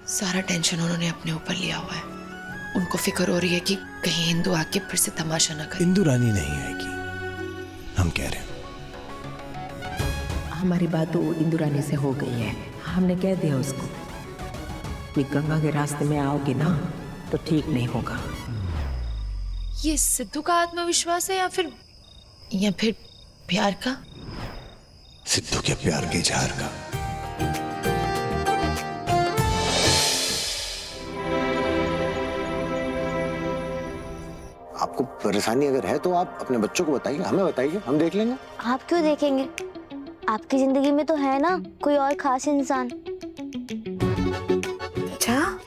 सारा टेंशन उन्होंने अपने ऊपर लिया हुआ है। उनको फिक्र हो रही है कि कहीं हिंदू आके फिर से तमाशा ना करे। इंदु रानी नहीं आएगी, हम कह रहे हैं। हमारी बात तो इंदु रानी से हो गई है। हमने कह दिया उसको कि गंगा के रास्ते में आओगे ना तो ठीक नहीं होगा। ये सिद्धू का आत्मविश्वास है या फिर प्यार का? सिद्धू के प्यार के इजहार का। आपको परेशानी अगर है तो आप अपने बच्चों को बताइए, हमें बताइए, हम देख लेंगे। आप क्यों देखेंगे? आपकी जिंदगी में तो है ना कोई और खास इंसान। अच्छा,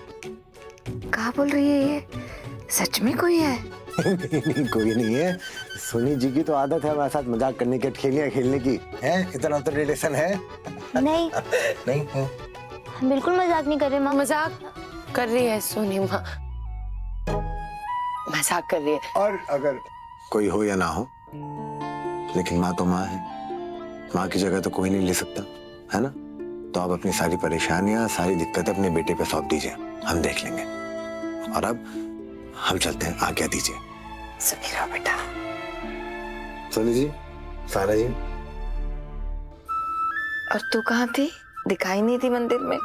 कहाँ बोल रही है ये? सच में कोई है? नहीं, कोई नहीं है। सोनी जी की तो आदत है हमारे साथ मजाक करने की, खेलियां खेलने की। है इतना तो रिलेशन है। नहीं नहीं है। हम बिल्कुल मजाक नहीं कर रहे माँ। मजाक कर रही है सोनी माँ, मजाक कर रही है। और अगर कोई हो या ना हो, लेकिन माँ तो माँ है। माँ की जगह तो कोई नहीं ले सकता, है ना? तो आप अपनी सारी परेशानियां, सारी दिक्कतें अपने बेटे पे सौंप दीजिए, हम देख लेंगे। और अब हम चलते हैं, आज्ञा दीजिए। सुनी रहो बेटा। सोनी जी, सारा जी। और तू कहाँ थी? दिखाई नहीं थी मंदिर में।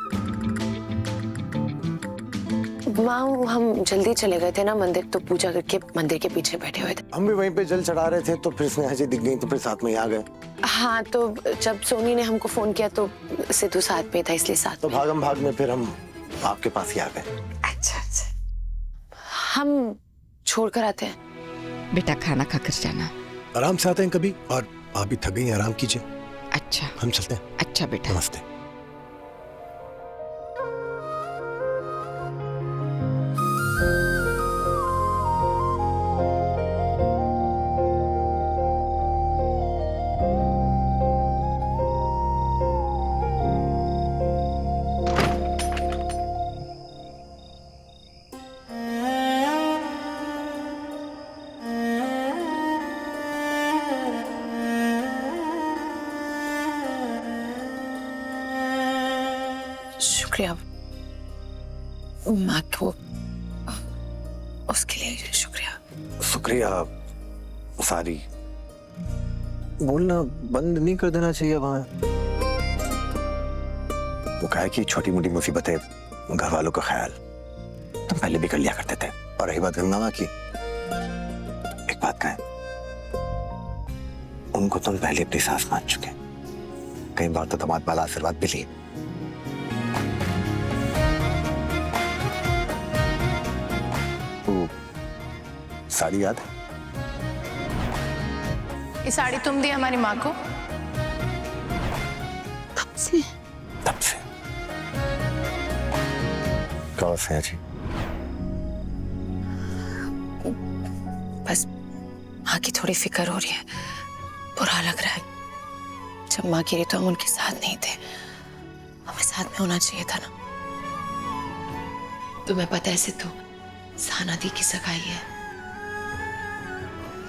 माँ, हम जल्दी चले गए थे ना मंदिर, तो पूजा करके मंदिर के पीछे बैठे हुए थे। हम भी वहीं पे जल चढ़ा रहे थे तो फिर स्नेहा जी दिख गई तो फिर साथ में ही आ गए। हाँ, तो जब सोनी ने हमको फोन किया तो सिद्धू साथ में था, इसलिए साथ तो में। भागम भाग में फिर हम आपके पास ही आ गए। अच्छा अच्छा, हम छोड़ कर आते हैं। बेटा खाना खाकर जाना। आराम से आते हैं कभी, और आप भी थक गई, आराम कीजिए। अच्छा हम चलते हैं। अच्छा बेटा। नमस्ते। शुक्रिया माँ को, उसके लिए शुक्रिया। शुक्रिया सारी। बोलना बंद नहीं कर देना चाहिए वहां। वो कहा कि छोटी मोटी मुसीबतें, घर वालों का ख्याल तुम पहले भी कर लिया करते थे। और रही बात गंगा माँ की, एक बात कहें, उनको तुम पहले अपनी सास मान चुके। कई बार तो दामाद वाला आशीर्वाद भी लिए। साड़ी याद है? ये साड़ी तुम दी हमारी माँ को? तब से कब से जी? बस माँ की थोड़ी फिक्र हो रही है, बुरा लग रहा है। जब माँ गिरी तो हम उनके साथ नहीं थे, हमें साथ में होना चाहिए था ना। तुम्हें पता है सिद्धू, साना दी की सगाई है।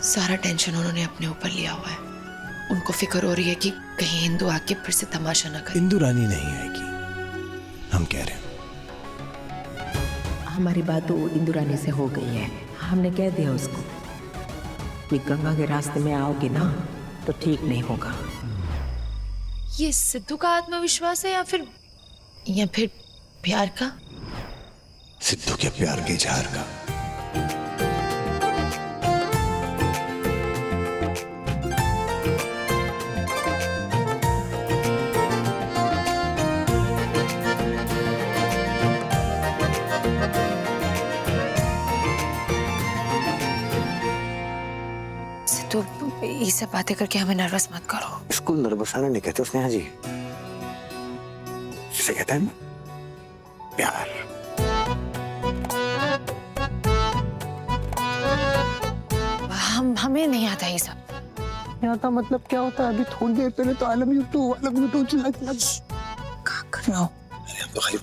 सारा टेंशन उन्होंने अपने ऊपर लिया हुआ है। उनको फिक्र हो रही है कि कहीं हिंदू आके फिर से तमाशा ना करे। इंदु रानी नहीं आएगी, हम कह रहे हैं। हमारी बात तो इंदु रानी से हो गई है। हमने कह दिया उसको कि गंगा के रास्ते में आओगे ना तो ठीक नहीं होगा। ये सिद्धू का आत्मविश्वास है या फिर प्यार का? सिद्धू के प्यार के इजहार का। तो ये सब बातें करके हमें नर्वस मत करो। इसको नर्वस आना नहीं कहते स्नेहा जी, इसे कहते हैं प्यार। हमें नहीं आता ये सब। यहाँ का मतलब क्या होता है? अभी थोड़ी देर पहले तो आई लव यू टू चिल्ला चिल्ला। क्या कर रहे हो? अरे हम तो खाली